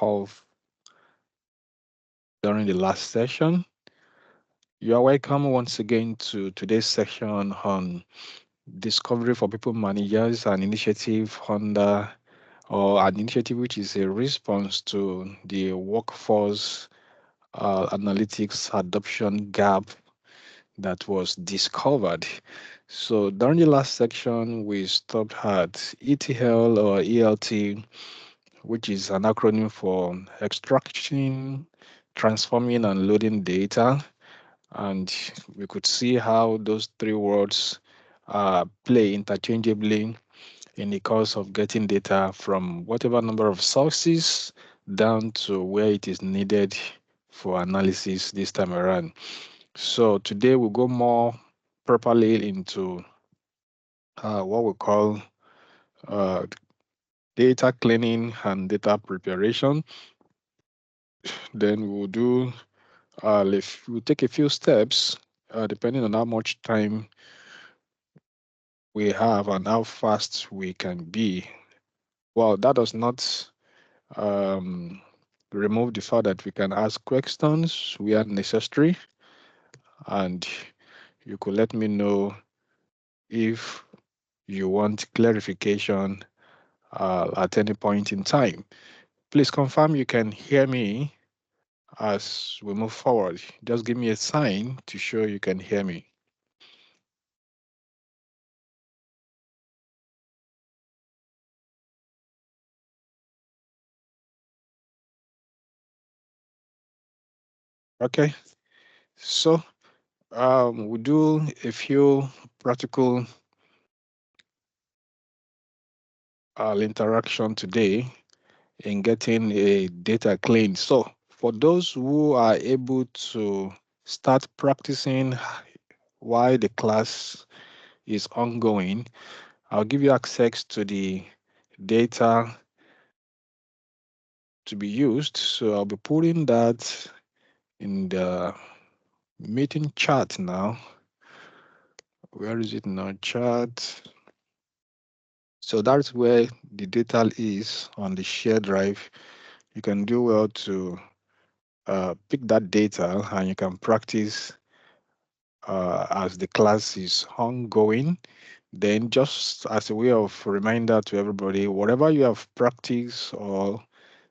of during the last session. You are welcome once again to today's section on discovery for people managers, an initiative under or an initiative which is a response to the workforce analytics adoption gap that was discovered. So during the last section, we stopped at ETL or ELT, which is an acronym for extracting, transforming, and loading data. And we could see how those three words play interchangeably in the course of getting data from whatever number of sources down to where it is needed for analysis this time around. So today we'll go more properly into what we call uh, data cleaning and data preparation. Then we'll do we'll take a few steps depending on how much time we have and how fast we can be. Well, that does not um, remove the fact that we can ask questions where necessary, and you could let me know if you want clarification at any point in time. Please confirm you can hear me as we move forward. Just give me a sign to show you can hear me. Okay, so we'll do a few practical interaction today in getting a data clean. So for those who are able to start practicing while the class is ongoing, I'll give you access to the data to be used. So I'll be putting that in the meeting chat now. Where is it now? Chat. So that's where the data is on the shared drive. You can do well to pick that data and you can practice as the class is ongoing. Then, just as a way of reminder to everybody, whatever you have practiced or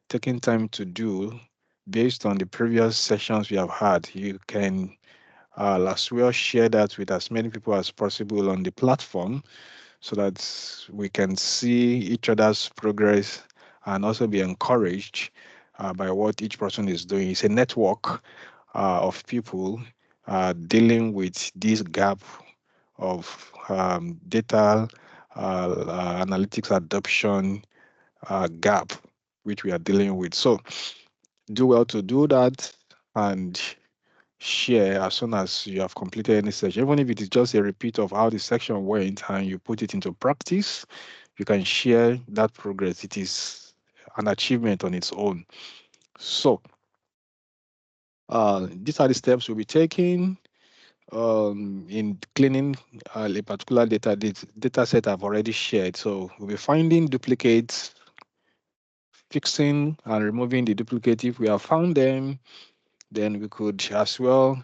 taken time to do based on the previous sessions we have had, you can as well share that with as many people as possible on the platform so that we can see each other's progress and also be encouraged by what each person is doing. It's a network of people dealing with this gap of data analytics adoption gap, which we are dealing with. So do well to do that and share as soon as you have completed any section. Even if it is just a repeat of how the section went and you put it into practice, you can share that progress. It is an achievement on its own. So these are the steps we'll be taking in cleaning a particular data set I've already shared. So we'll be finding duplicates, fixing and removing the duplicate if we have found them. Then we could as well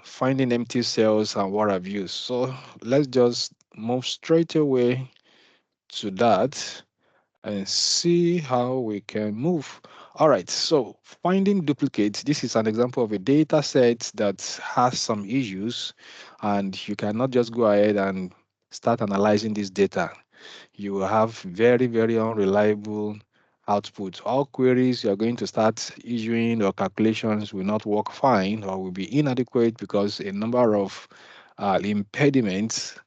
finding empty cells and what have you. So let's just move straight away to that and see how we can move. All right, so finding duplicates. This is an example of a data set that has some issues, and you cannot just go ahead and start analyzing this data. You will have very, very unreliable output. All queries you are going to start issuing or calculations will not work fine or will be inadequate because a number of impediments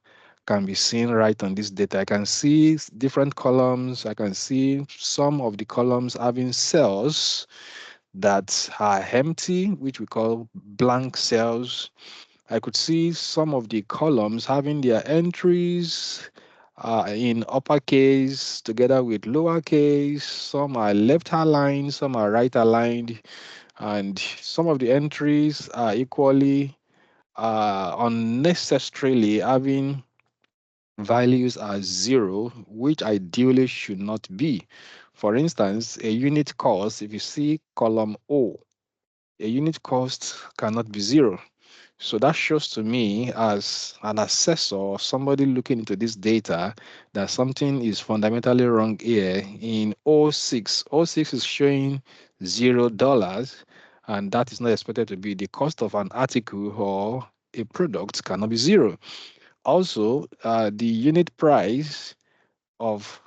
can be seen right on this data. I can see different columns. I can see some of the columns having cells that are empty, which we call blank cells. I could see some of the columns having their entries in uppercase together with lowercase. Some are left aligned, some are right aligned, and some of the entries are equally unnecessarily having values as zero, which ideally should not be. For instance, a unit cost, if you see column O, a unit cost cannot be zero. So that shows to me as an assessor or somebody looking into this data that something is fundamentally wrong here. In O6 is showing $0, and that is not expected to be. The cost of an article or a product cannot be zero. Also, the unit price of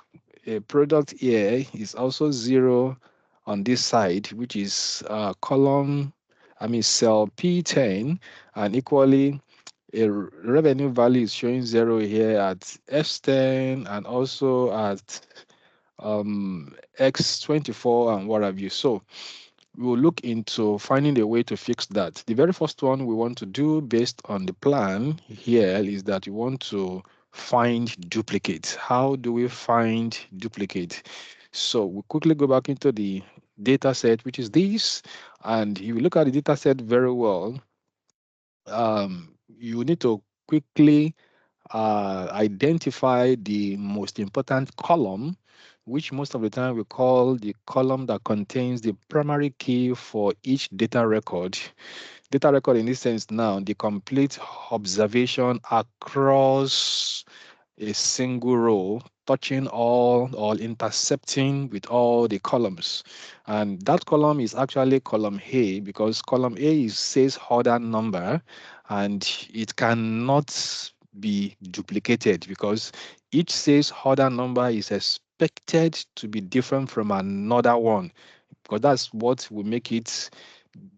a product here is also zero on this side, which is cell P10, and equally revenue value is showing zero here at S10 and also at X24 and what have you. So we will look into finding a way to fix that. The very first one we want to do based on the plan here is that we want to find duplicates. How do we find duplicate? So we quickly go back into the data set, which is this, and if you look at the data set very well, you need to quickly identify the most important column, which most of the time we call the column that contains the primary key for each data record. Data record in this sense now, the complete observation across a single row, touching all or intercepting with all the columns. And that column is actually column A because column A says order number, and it cannot be duplicated because each sales order number is expected to be different from another one, because that's what will make it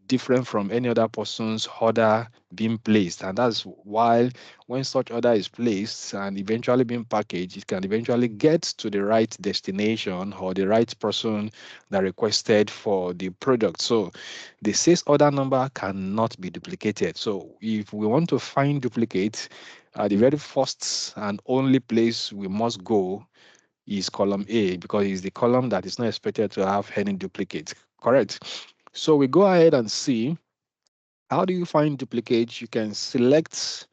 different from any other person's order being placed. And that's why when such order is placed and eventually being packaged, it can eventually get to the right destination or the right person that requested for the product. So the sales order number cannot be duplicated. So if we want to find duplicates, the very first and only place we must go is column A because it's the column that is not expected to have any duplicates. Correct. So we go ahead and see how do you find duplicates. You can select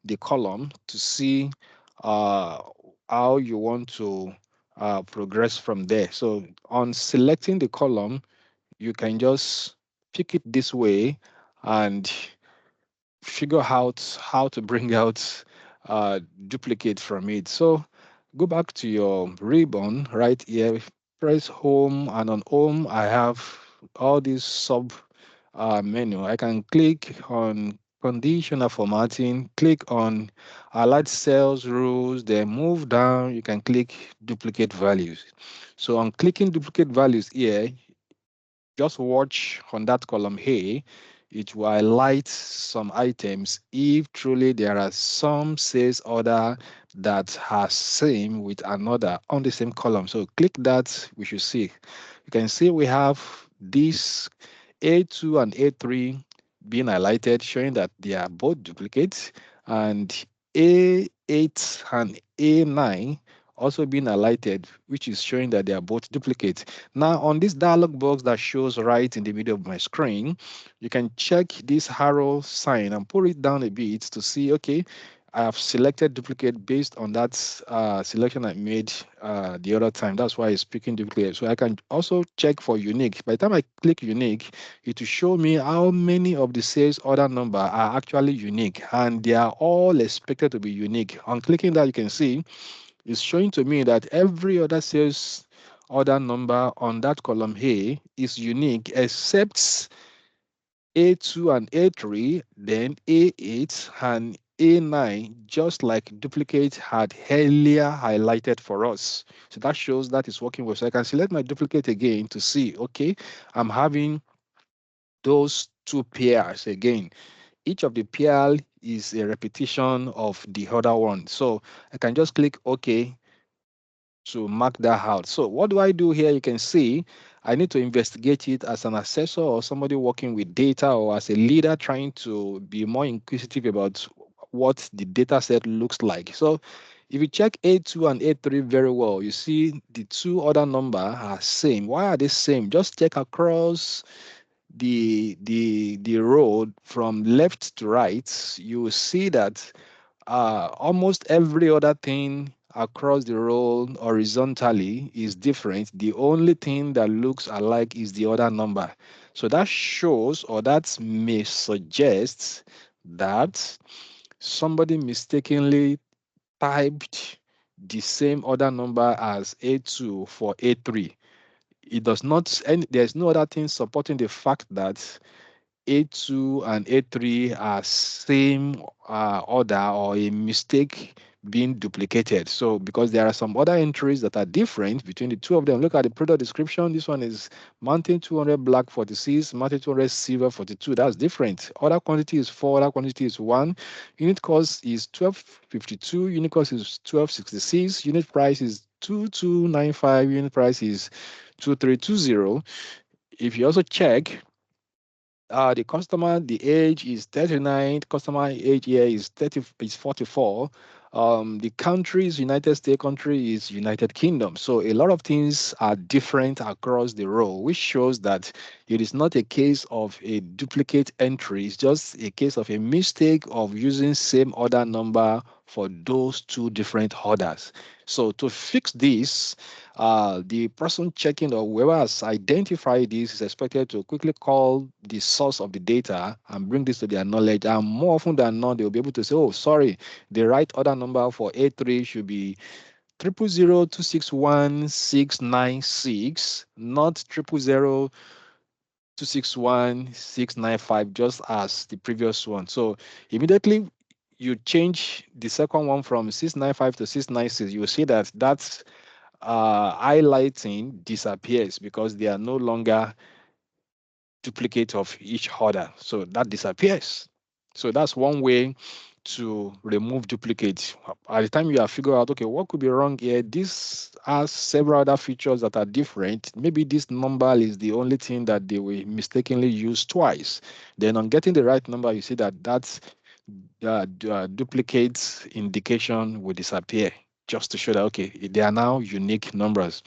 the column to see uh, how you want to progress from there. So on selecting the column, you can just pick it this way and figure out how to bring out duplicate from it. So go back to your ribbon right here, press home, and on home I have all these sub menu. I can click on conditional formatting, click on alert cells rules, then move down, you can click duplicate values. So on clicking duplicate values here, just watch on that column A, it will highlight some items if truly there are some sales order that has same with another on the same column. So click that, we should see. You can see we have this A2 and A3 being highlighted, showing that they are both duplicates, and A8 and A9 also being highlighted, which is showing that they are both duplicates. Now, on this dialog box that shows right in the middle of my screen, you can check this arrow sign and pull it down a bit to see, okay, I have selected duplicate based on that selection I made the other time. That's why it's picking duplicate. So I can also check for unique. By the time I click unique, it will show me how many of the sales order number are actually unique, and they are all expected to be unique. On clicking that, you can see it's showing to me that every other sales order number on that column A is unique except A2 and A3, then A8 and A9, just like duplicate had earlier highlighted for us. So that shows that it's working well. So I can select my duplicate again to see, okay, I'm having those two pairs again. Each of the pair is a repetition of the other one. So I can just click OK to mark that out. So what do I do here? You can see I need to investigate it as an assessor or somebody working with data, or as a leader trying to be more inquisitive about what the data set looks like. So if you check A2 and A3 very well, you see the two other number are same. Why are they same? Just check across the road from left to right. You will see that almost every other thing across the row horizontally is different. The only thing that looks alike is the other number. So that shows, or that may suggest that somebody mistakenly typed the same order number as A2 for A3. It does not, and there's no other thing supporting the fact that A2 and A3 are same order, or a mistake being duplicated. So because there are some other entries that are different between the two of them. Look at the product description. This one is mountain 200 black 46, mountain 200 silver 42. That's different. Order quantity is 4, order quantity is 1. Unit cost is 1252, unit cost is 1266, unit price is 2295, unit price is 2320. If you also check, the customer, the age is 39. Customer age here is 30, is 44. The country is United States, country is United Kingdom. So a lot of things are different across the row, which shows that it is not a case of a duplicate entry. It's just a case of a mistake of using same order number for those two different orders. So to fix this, the person checking or whoever has identified this is expected to quickly call the source of the data and bring this to their knowledge. And more often than not, they'll be able to say, oh, sorry, the right order number for A3 should be 000261696, not 000261695, just as the previous one. So immediately you change the second one from 695 to 696, you will see that that's highlighting disappears because they are no longer duplicate of each other. So that disappears. So that's one way to remove duplicates. By the time you have figured out, okay, what could be wrong here? This has several other features that are different. Maybe this number is the only thing that they will mistakenly use twice. Then on getting the right number, you see that that's duplicates indication will disappear, just to show that, okay, they are now unique numbers.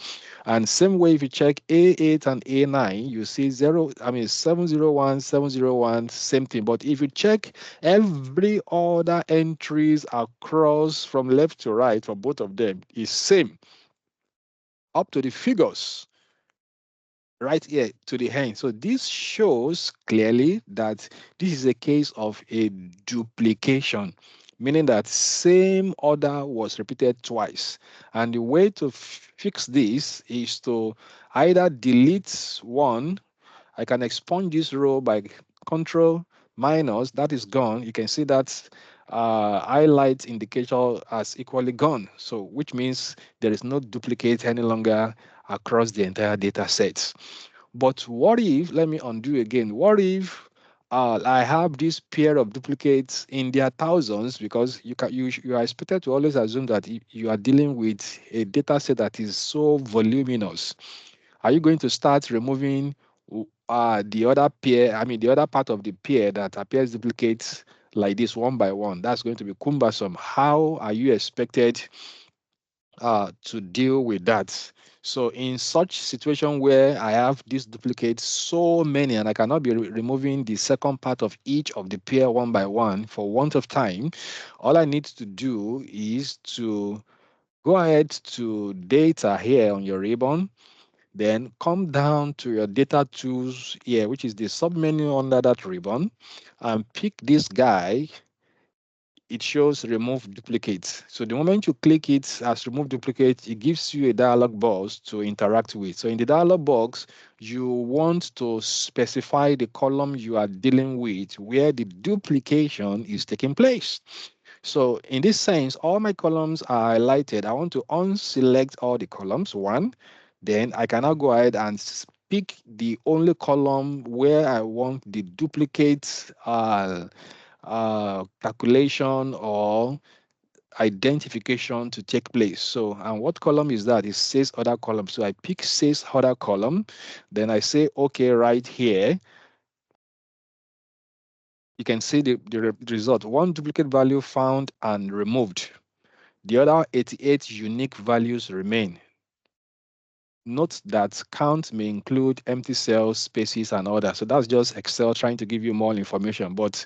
And same way, if you check A8 and A9, you see 701, 701, same thing. But if you check every other entries across from left to right for both of them is same up to the figures right here to the end. So this shows clearly that this is a case of a duplication, meaning that same order was repeated twice. And the way to fix this is to either delete one. I can expunge this row by control minus, that is gone. You can see that highlight indicator has equally gone. So which means there is no duplicate any longer across the entire data set. But what if, let me undo again, what if I have this pair of duplicates in their thousands, because you are expected to always assume that you are dealing with a data set that is so voluminous. Are you going to start removing the other pair, the other part of the pair that appears duplicates like this one by one? That's going to be cumbersome. How are you expected to deal with that? So in such situation where I have these duplicates so many and I cannot be removing the second part of each of the pair one by one for want of time, all I need to do is to go ahead to data here on your ribbon, then come down to your data tools here, which is the submenu under that ribbon, and pick this guy. It shows remove duplicates. So the moment you click it as remove duplicate, it gives you a dialog box to interact with. So in the dialog box, you want to specify the column you are dealing with where the duplication is taking place. So in this sense, all my columns are highlighted. I want to unselect all the columns, one. Then I can now go ahead and pick the only column where I want the duplicate calculation or identification to take place. So, and what column is that? It says other column. So I pick says other column. Then I say, okay, right here. You can see the result. One duplicate value found and removed. The other 88 unique values remain. Note that count may include empty cells, spaces, and others. So that's just Excel trying to give you more information. But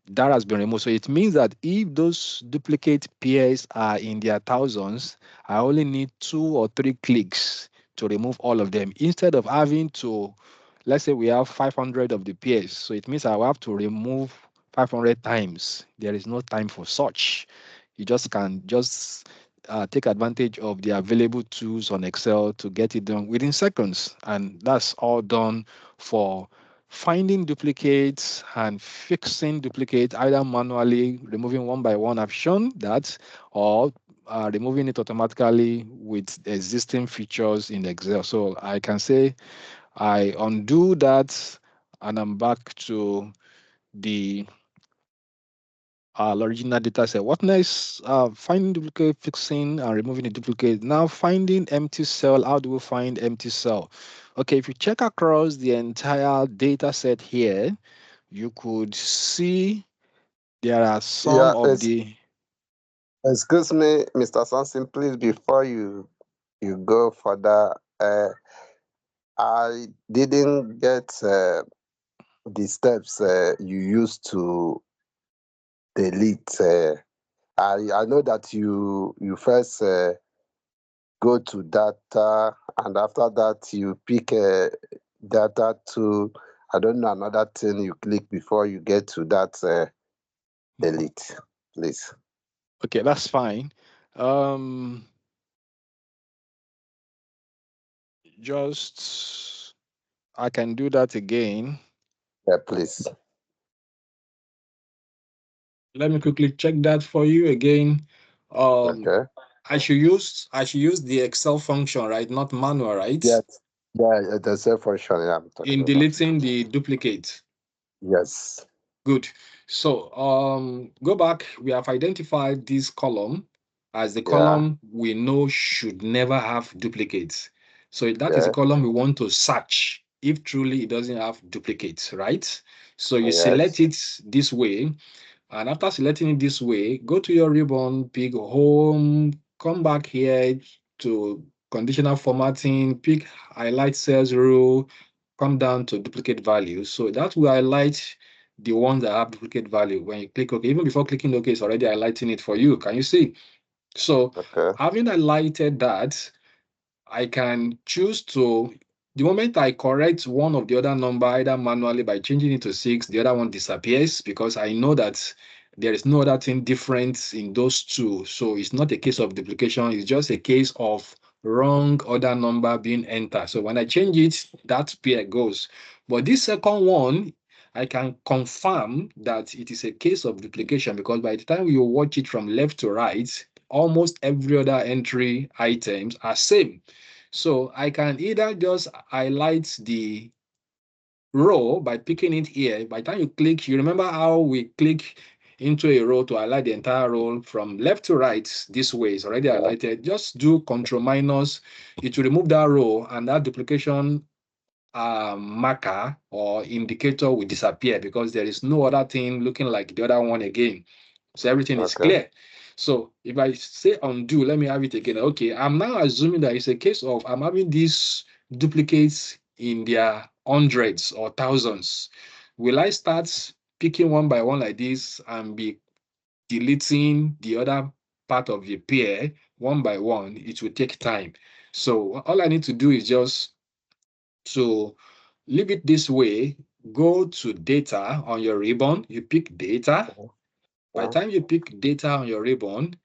that has been removed. So it means that if those duplicate pairs are in their thousands, I only need 2 or 3 clicks to remove all of them instead of having to, let's say we have 500 of the pairs. So it means I will have to remove 500 times. There is no time for such. You just can just take advantage of the available tools on Excel to get it done within seconds. And that's all done for finding duplicates and fixing duplicates either manually, removing one by one. I've shown that, or removing it automatically with existing features in Excel. So I can say I undo that and I'm back to the original data set. What next? Finding duplicate, fixing and removing the duplicate. Now finding empty cell. How do we find empty cell? Okay, if you check across the entire data set here, you could see there are some Yeah, of the excuse me, Mr. Sanson, please, before you go further, I didn't get the steps you used to delete. I know that you first go to data, and after that you pick data to, I don't know, another thing you click before you get to that delete, please. okay, that's fine. Um, just I can do that again. Yeah, please. Let me quickly check that for you again. Um, Okay. I should use the Excel function, right? Not manual, right? Yes. Yeah, the self function, yeah, I'm talking In about. deleting the duplicate. Yes. Good. So go back. We have identified this column as the Yeah. column we know should never have duplicates. So that is a Yeah. column we want to search if truly it doesn't have duplicates, right? So you select Yes. it this way. And after selecting it this way, go to your ribbon, pick home, come back here to conditional formatting, pick highlight cells rule, come down to duplicate values. So that will highlight the ones that have duplicate value. When you click OK, even before clicking OK, it's already highlighting it for you. Can you see? So Okay. having highlighted that, I can choose to, the moment I correct one of the other number, either manually by changing it to 6, the other one disappears because I know that there is no other thing different in those two. So it's not a case of duplication, it's just a case of wrong order number being entered. So when I change it, that pair goes. But this second one, I can confirm that it is a case of duplication because by the time you watch it from left to right, almost every other entry items are same. So I can either just highlight the row by picking it here. By the time you click, you remember how we click into a row to highlight the entire row from left to right this way. It's already Yeah. highlighted. Just do Control minus. It will remove that row and that duplication marker or indicator will disappear because there is no other thing looking like the other one again. So everything is Okay. clear. So if I say undo, let me have it again. Okay, I'm now assuming that it's a case of I'm having these duplicates in their hundreds or thousands. Will I start picking one by one like this and be deleting the other part of the pair one by one? It will take time. So all I need to do is just to leave it this way, go to data on your ribbon, you pick data. By the Yeah. time you pick data on your ribbon,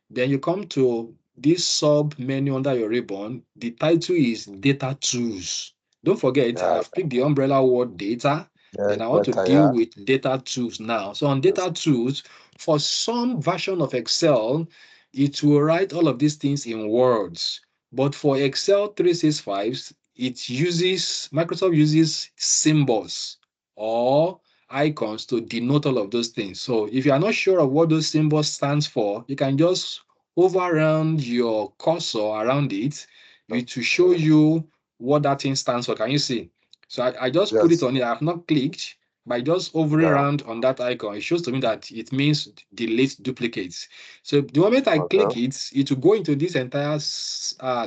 then you come to this sub menu under your ribbon. The title is data tools. Don't forget, Yeah. I've picked the umbrella word data. Yeah. Then I want to Data, deal yeah. with data tools now. So on data tools, for some version of Excel, it will write all of these things in words. But for Excel 365, Microsoft uses symbols or icons to denote all of those things. So if you are not sure of what those symbols stands for, you can just hover around your cursor around it, it will show you what that thing stands for. Can you see? So I just put it Yes. on here. I have not clicked. By just hovering Yeah. around on that icon, it shows to me that it means delete duplicates. So the moment I click Okay. it, it will go into this entire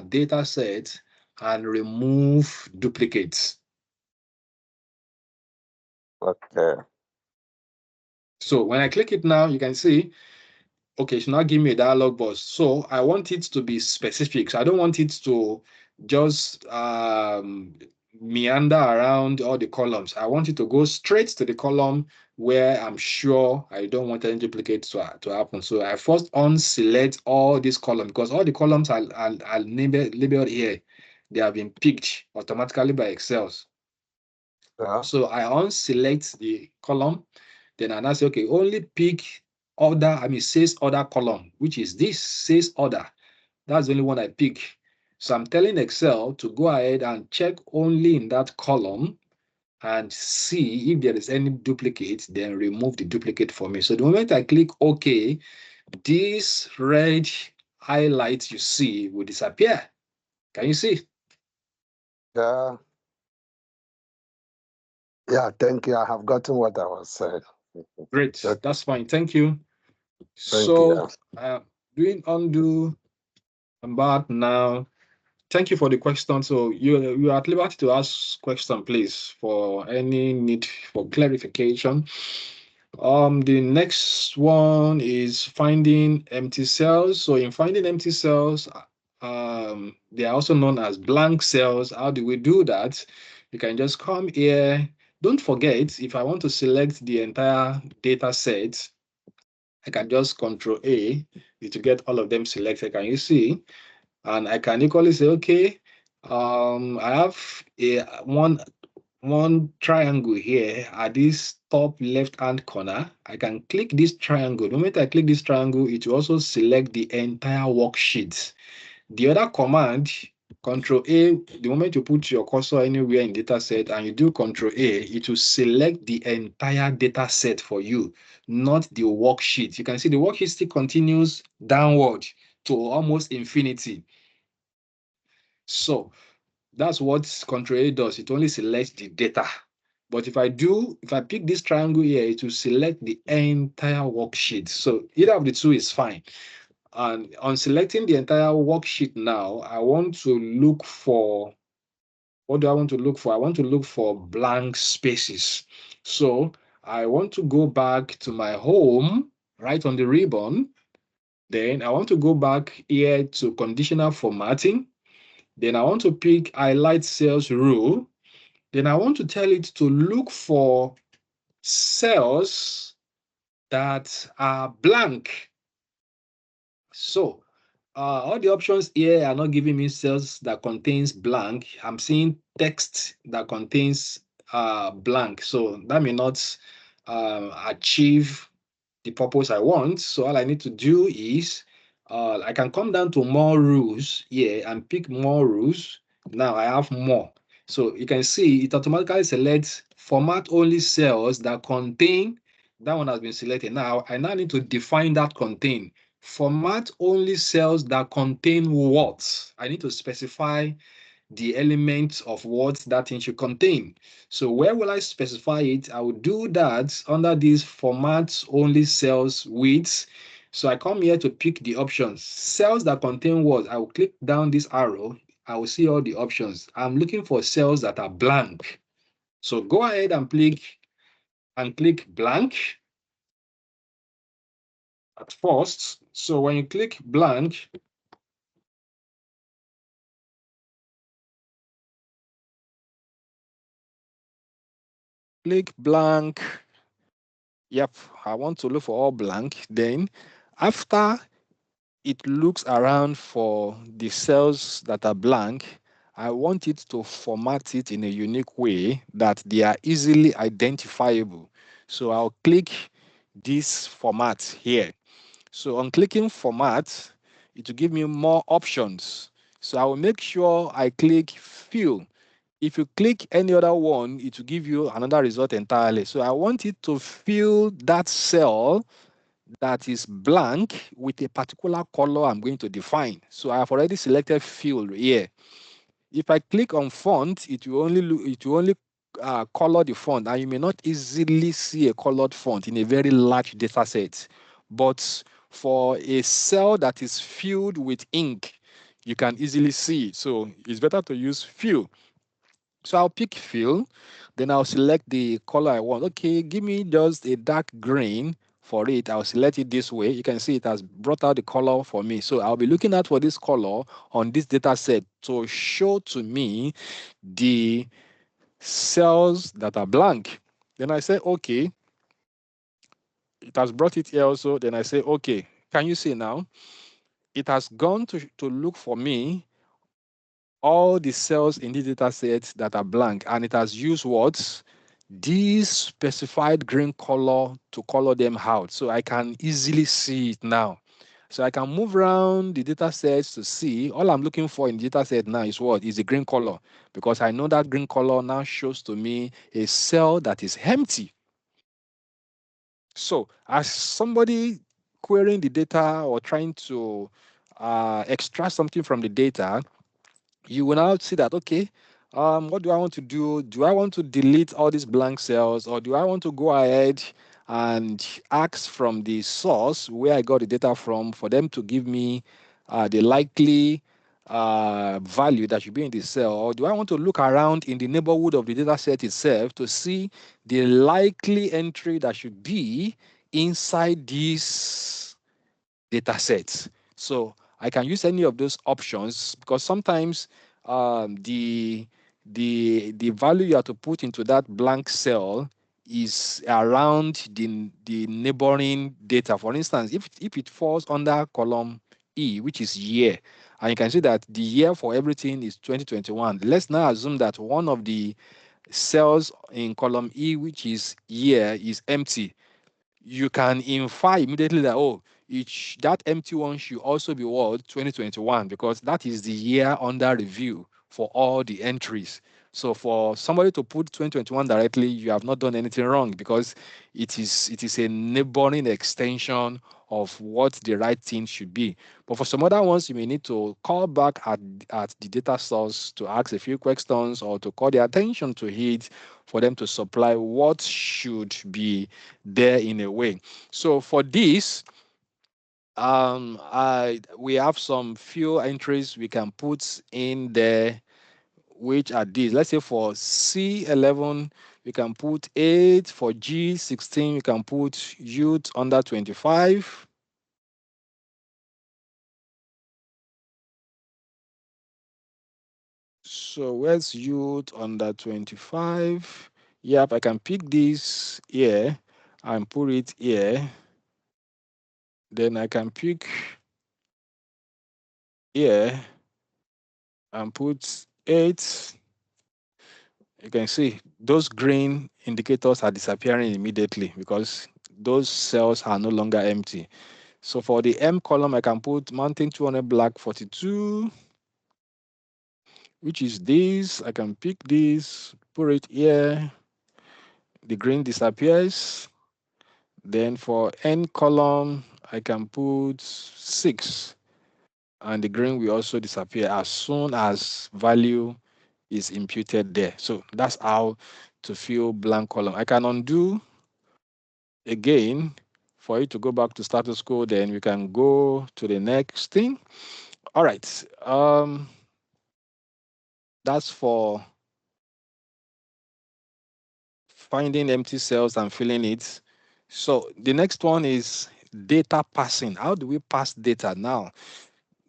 data set and remove duplicates. Okay. So when I click it now, you can see, okay, it's not giving me a dialog box. So I want it to be specific. So I don't want it to just meander around all the columns. I want it to go straight to the column where I'm sure I don't want any duplicates to happen. So I first unselect all these columns because all the columns are labeled here. They have been picked automatically by Excel. Yeah. So I unselect the column, then I now say, okay, only pick order, sales order column, which is this sales order. That's the only one I pick. So I'm telling Excel to go ahead and check only in that column and see if there is any duplicate, then remove the duplicate for me. So the moment I click OK, this red highlight you see will disappear. Can you see? Yeah. Yeah, thank you. I have gotten what I was saying. Great. Okay, That's fine. Thank you. thank you. So doing undo and back now. Thank you for the question. So you are at liberty to ask question, please, for any need for clarification. The next one is finding empty cells. So in finding empty cells, they are also known as blank cells. How do we do that? You can just come here. Don't forget, if I want to select the entire data set, I can just Control A to get all of them selected. Can you see? And I can equally say, okay, I have one triangle here at this top left hand corner. I can click this triangle. The moment I click this triangle, it will also select the entire worksheet. The other command, Control A, the moment you put your cursor anywhere in data set and you do Control A, it will select the entire data set for you, not the worksheet. You can see the worksheet still continues downward to almost infinity. So that's what Control A does. It only selects the data. But if I pick this triangle here, it will select the entire worksheet. So either of the two is fine. And on selecting the entire worksheet now, I want to look for, what do I want to look for? I want to look for blank spaces. So I want to go back to my home, right on the ribbon. Then I want to go back here to conditional formatting. Then I want to pick highlight cells rule. Then I want to tell it to look for cells that are blank. So all the options here are not giving me cells that contains blank. I'm seeing text that contains blank. So that may not achieve the purpose I want. So all I need to do is I can come down to more rules here and pick more rules. Now I have more. So you can see it automatically selects format only cells that contain, that one has been selected. Now I now need to define that contain. Format only cells that contain what? I need to specify the elements of what that thing should contain. So where will I specify it? I will do that under these formats only cells widths. So I come here to pick the options. Cells that contain what? I will click down this arrow. I will see all the options. I'm looking for cells that are blank. So go ahead and click blank at first. So when you click blank, click blank. Yep, I want to look for all blank. Then after it looks around for the cells that are blank, I want it to format it in a unique way that they are easily identifiable. So I'll click this format here. So on clicking format, it will give me more options. So I will make sure I click fill. If you click any other one, it will give you another result entirely. So I want it to fill that cell that is blank with a particular color I'm going to define. So I have already selected fill here. If I click on font, it will only color the font, and you may not easily see a colored font in a very large data set. But for a cell that is filled with ink, you can easily see it. So it's better to use fill. So I'll pick fill, then I'll select the color I want. Okay, give me just a dark green for it. I'll select it this way. You can see it has brought out the color for me. So I'll be looking out for this color on this data set to show to me the cells that are blank. Then I say, okay, it has brought it here also. Then I say, okay, can you see now? It has gone to look for me all the cells in the data set that are blank, and it has used what? This specified green color to color them out. So I can easily see it now. So I can move around the data sets to see. All I'm looking for in the data set now is what? Is the green color. Because I know that green color now shows to me a cell that is empty. So as somebody querying the data or trying to extract something from the data, you will now see that, okay, what do I want to do? Do I want to delete all these blank cells, or do I want to go ahead and ask from the source where I got the data from for them to give me the likely value that should be in the cell? Or do I want to look around in the neighborhood of the data set itself to see the likely entry that should be inside this data sets? So I can use any of those options, because sometimes the value you have to put into that blank cell is around the neighboring data. For instance, if it falls under column E, which is year, and you can see that the year for everything is 2021. Let's now assume that one of the cells in column E, which is year, is empty. You can infer immediately that, oh, each that empty one should also be what? 2021, because that is the year under review for all the entries. So for somebody to put 2021 directly, you have not done anything wrong, because it is a neighboring extension of what the right thing should be. But for some other ones, you may need to call back at the data source to ask a few questions, or to call their attention to it for them to supply what should be there in a way. So for this, we have some few entries we can put in there, which are these. Let's say for C11, we can put 8. For G16, we can put youth under 25. So where's youth under 25? Yep, I can pick this here and put it here. Then I can pick here and put 8. You can see those green indicators are disappearing immediately, because those cells are no longer empty. So for the M column, I can put mountain 200 black 42, which is this. I can pick this, put it here. The green disappears. Then for N column, I can put 6, and the green will also disappear as soon as value is imputed there. So that's how to fill blank column. I can undo again for it to go back to status quo. Then we can go to the next thing. All right. That's for finding empty cells and filling it. So the next one is data passing. How do we pass data now?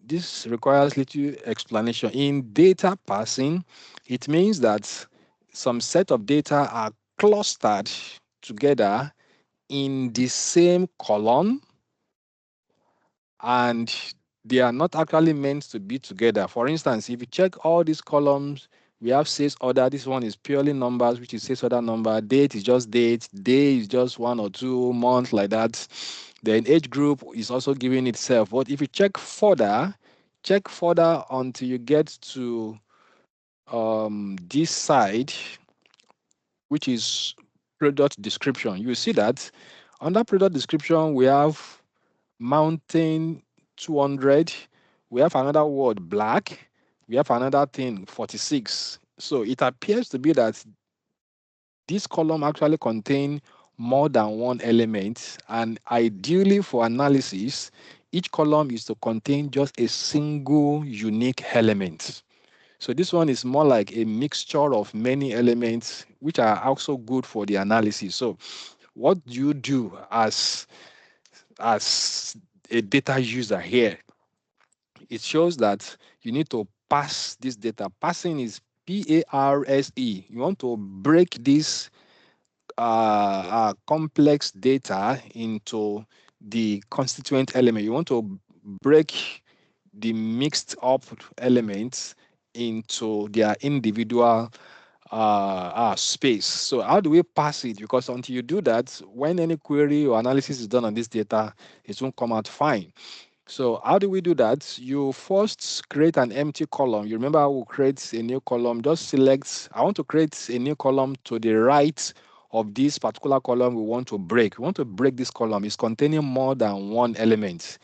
This requires little explanation. In data passing, it means that some set of data are clustered together in the same column, and they are not actually meant to be together. For instance, if you check all these columns, we have sales order. This one is purely numbers, which is sales order number. Date is just date. Day is just 1 or 2 months, like that. Then age group is also giving itself. But if you check further until you get to this side, which is product description. You see that under product description, we have mountain 200. We have another word black. We have another thing 46. So it appears to be that this column actually contain more than one element, and ideally for analysis, each column is to contain just a single unique element. So this one is more like a mixture of many elements which are also good for the analysis. So what you do as a data user here, it shows that you need to parse this data. Parsing is PARSE. You want to break this complex data into the constituent element. You want to break the mixed up elements into their individual space. So how do we pass it? Because until you do that, when any query or analysis is done on this data, it won't come out fine. So how do we do that? You first create an empty column. You remember I will create a new column. Just select, I want to create a new column to the right of this particular column we want to break. We want to break this column. It's containing more than one element.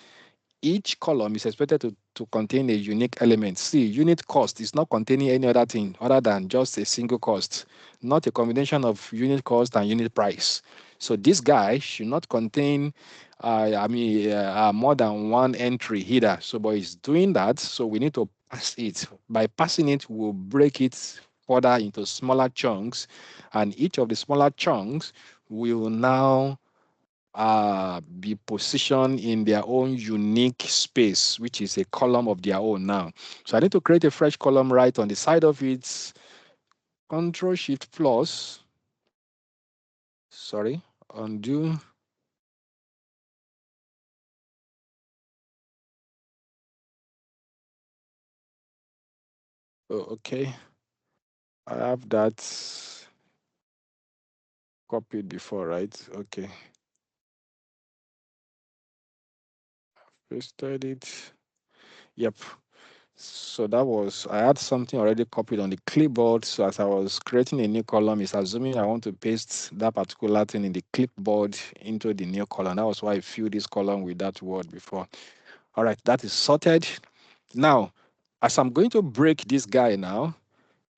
Each column is expected to contain a unique element. See, unit cost is not containing any other thing other than just a single cost, not a combination of unit cost and unit price. So this guy should not contain, more than one entry either. So, but it's doing that. So we need to pass it. By passing it, we'll break it further into smaller chunks, and each of the smaller chunks will now be positioned in their own unique space, which is a column of their own now. So I need to create a fresh column right on the side of it. Control Shift plus, sorry, undo. Oh, okay. I have that copied before, right? Okay. Pasted it. Yep. So that was, I had something already copied on the clipboard. So as I was creating a new column, it's assuming I want to paste that particular thing in the clipboard into the new column. That was why I filled this column with that word before. All right, that is sorted. Now, as I'm going to break this guy now,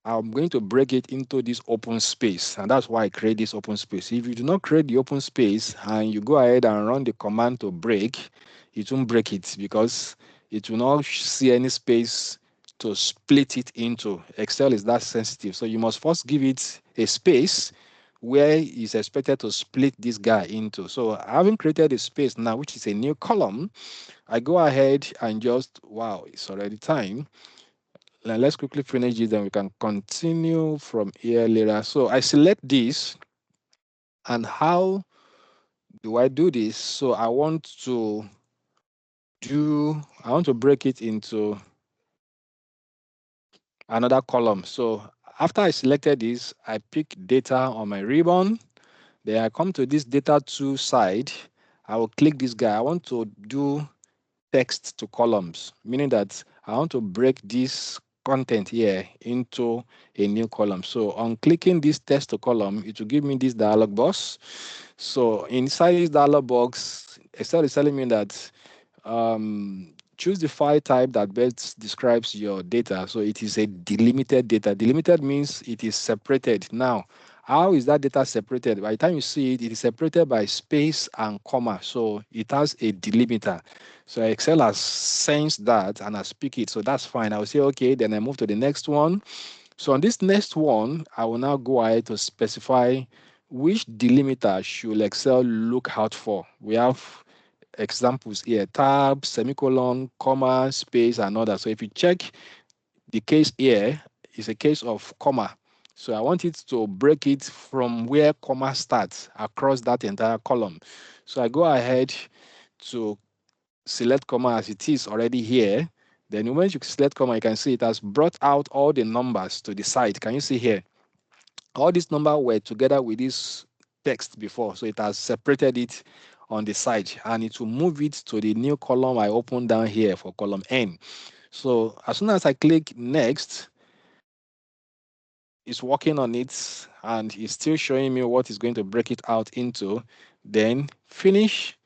I'm going to break it into this open space. And that's why I create this open space. If you do not create the open space and you go ahead and run the command to break, it won't break it because it will not see any space to split it into. Excel is that sensitive. So you must first give it a space where it's expected to split this guy into. So having created a space now, which is a new column, I go ahead and just, wow, it's already time. Now let's quickly finish this, then we can continue from here later. So I select this, and how do I do this? So I want to break it into another column. So after I selected this, I pick data on my ribbon. Then I come to this data to side. I will click this guy. I want to do text to columns, meaning that I want to break this content here into a new column. So on clicking this text to column, it will give me this dialog box. So inside this dialog box, Excel is telling me that choose the file type that best describes your data. So it is a delimited data. Delimited means it is separated. Now, how is that data separated? By the time you see it, it is separated by space and comma. So it has a delimiter. So Excel has sensed that and has picked it. So that's fine. I will say, okay, then I move to the next one. So on this next one, I will now go ahead to specify which delimiter should Excel look out for. We have examples here: tab, semicolon, comma, space, and others. So if you check the case here, is a case of comma. So I want it to break it from where comma starts across that entire column. So I go ahead to select comma as it is already here. Then when you select comma, you can see it has brought out all the numbers to the side. Can you see here? All these numbers were together with this text before, so it has separated it on the side, and it will move it to the new column I opened down here for column N. So as soon as I click next, it's working on it and it's still showing me what is going to break it out into. Then finish.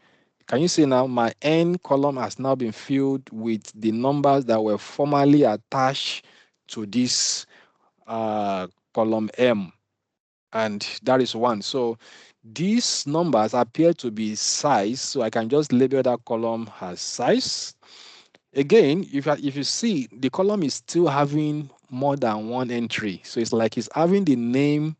Can you see now my N column has now been filled with the numbers that were formerly attached to this column M, and that is one. So these numbers appear to be size, so I can just label that column as size. Again, if you see, the column is still having more than one entry. So it's like it's having the name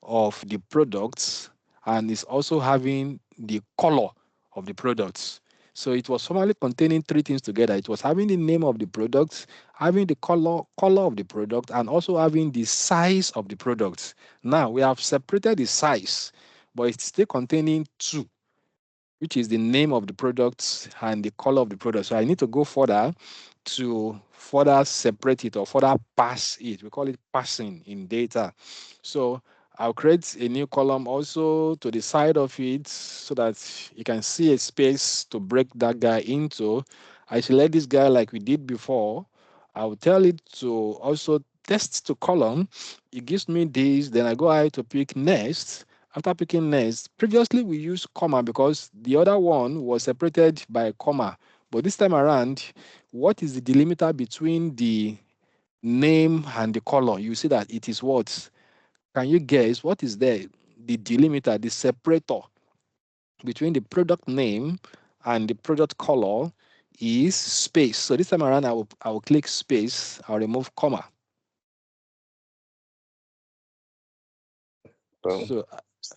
of the products and it's also having the color of the products. So it was formally containing three things together. It was having the name of the products, having the color of the product, and also having the size of the products. Now we have separated the size, but it's still containing two, which is the name of the products and the color of the product. So I need to go further to further separate it or further pass it. We call it passing in data. So I'll create a new column also to the side of it so that you can see a space to break that guy into. I select this guy like we did before. I'll tell it to also text to column. It gives me this. Then I go ahead to pick next. After picking next, previously we used comma because the other one was separated by a comma. But this time around, what is the delimiter between the name and the color? You see that it is what? Can you guess what is there? The delimiter, the separator between the product name and the product color is space. So this time around, I will click space. I'll remove comma. So, So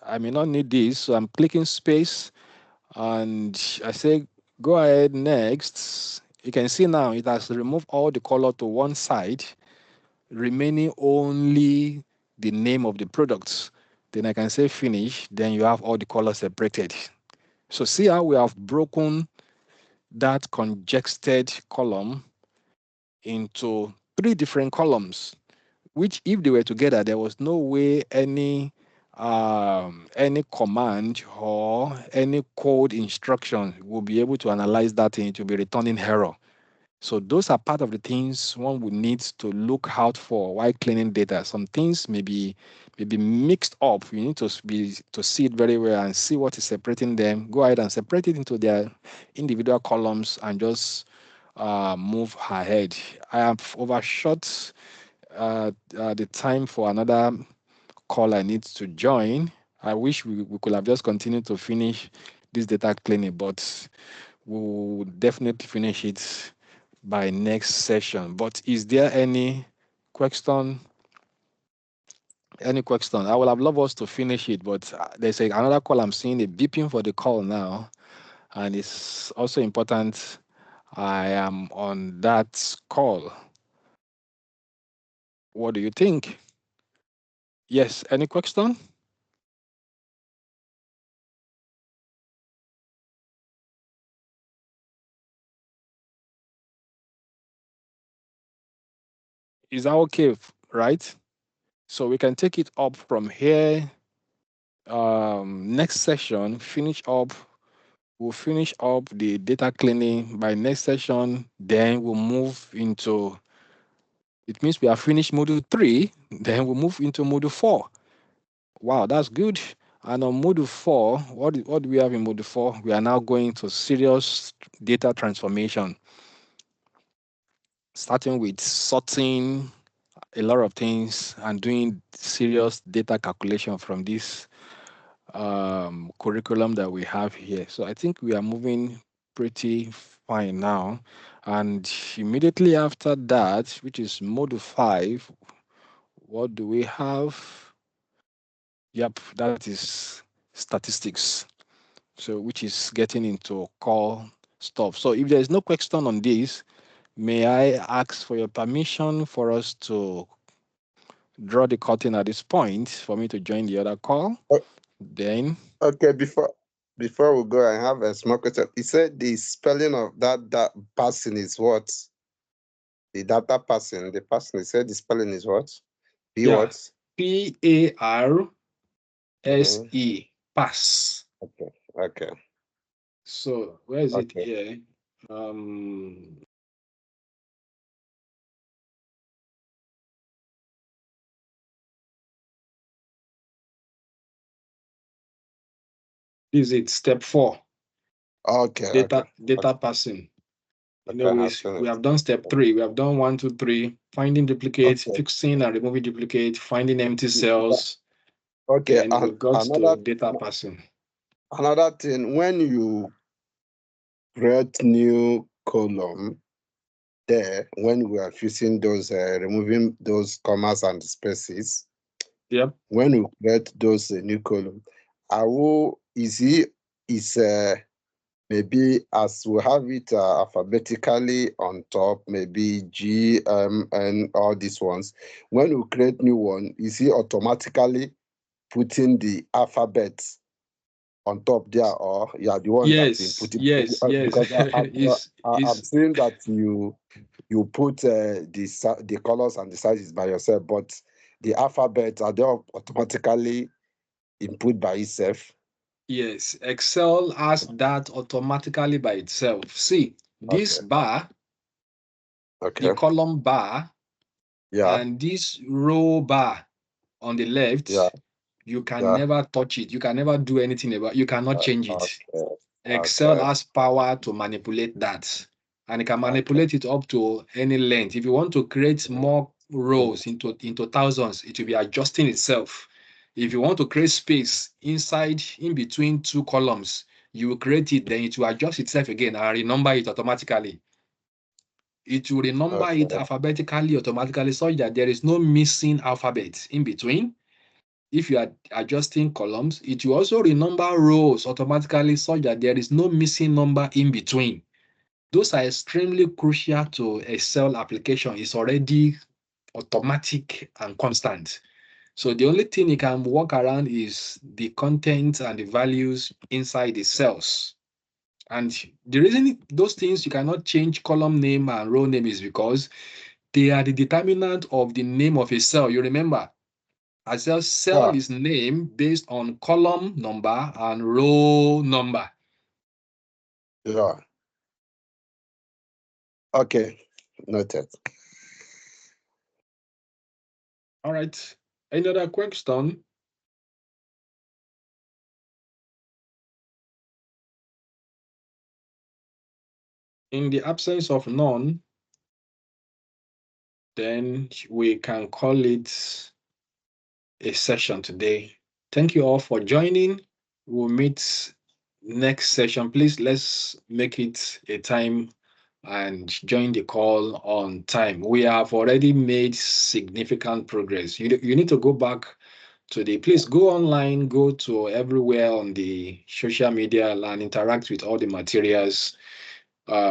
I may not need this. So I'm clicking space and I say go ahead next. You can see now it has removed all the color to one side, remaining only the name of the products. Then I can say finish. Then you have all the colors separated. So see how we have broken that congested column into three different columns, which if they were together, there was no way any command or any code instruction will be able to analyze that thing to be returning error. So those are part of the things one would need to look out for while cleaning data. Some things may be mixed up. You need to see it very well and see what is separating them. Go ahead and separate it into their individual columns and just move ahead. I have overshot the time for another call I need to join. I wish we could have just continued to finish this data cleaning, but we'll definitely finish it by next session. But is there any question? Any question? I would have loved us to finish it, but there's another call. I'm seeing a beeping for the call now, and it's also important I am on that call. What do you think? Yes, any question? Is that okay, right? So we can take it up from here. Next session, we'll finish up the data cleaning by next session. Then we'll move into, it means we have finished module 3. Then we'll move into module 4. Wow, that's good. And on module 4, what do we have in module 4? We are now going to serious data transformation, starting with sorting a lot of things and doing serious data calculation from this curriculum that we have here. So I think we are moving pretty fine now. And immediately after that, which is module 5, what do we have? Yep, that is statistics. So which is getting into core stuff. So if there is no question on this, may I ask for your permission for us to draw the curtain at this point for me to join the other call? o- Then okay, before we go, I have a small question. You said the spelling of that person is what? The data person, the person. You said the spelling is what? Be yeah, what? PARSE, Mm-hmm. pass. Okay. Okay. So where is it Okay. here? Um, is it step 4? Okay. Okay. Data Okay. passing. Okay. I have seen We it. have done step 3. We have done 1, 2, 3. Finding duplicates, Okay. fixing and removing duplicate, finding empty Yeah. cells. Okay. Then we And got to data passing. another thing, when you create new column, there when we are fixing those, removing those commas and spaces. Yep. When we create those new column, I will is maybe as we have it alphabetically on top, maybe G, and all these ones. When we create new one, is he automatically putting the alphabet on top there, or you are the one that Yes, input it? yes, yes. Because I'm is seeing that you put the colors and the sizes by yourself, but the alphabet are they automatically input by itself? yes. Excel has that automatically by itself. See, this Okay. bar, the Okay. column bar, Yeah. and this row bar on the Yeah. left, you can Yeah. never touch it. You can never do anything about. You cannot change it. Okay. Excel Okay. has power to manipulate that, and it can Okay. manipulate it up to any length. If you want to create Mm, more mm, rows into thousands, it will be adjusting itself. If you want to create space inside, in between two columns, you will create it, then it will adjust itself again and renumber it automatically. It will renumber it okay. alphabetically automatically such that there is no missing alphabet in between. If you are adjusting columns, it will also renumber rows automatically such that there is no missing number in between. Those are extremely crucial to Excel application. It's already automatic and constant. So the only thing you can work around is the content and the values inside the cells. And the reason those things you cannot change column name and row name is because they are the determinant of the name of a cell. You remember, a cell Yeah. is named based on column number and row number. Yeah. Okay. Noted. All right. Any other question? In the absence of none, then we can call it a session today. Thank you all for joining. We'll meet next session. Please let's make it a time and join the call on time. We have already made significant progress. You need to go back to the please go online, go to everywhere on the social media and interact with all the materials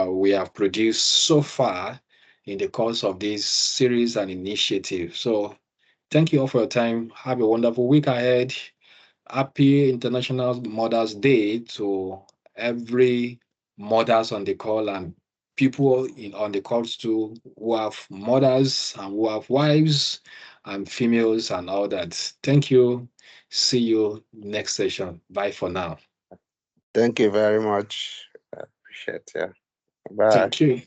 we have produced so far in the course of this series and initiative. So thank you all for your time. Have a wonderful week ahead. Happy International Mother's Day to every mothers on the call and people on the calls too who have mothers and who have wives and females and all that. Thank you. See you next session. Bye for now. Thank you very much. I appreciate it. Yeah. Bye. Thank you.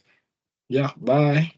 Yeah, bye.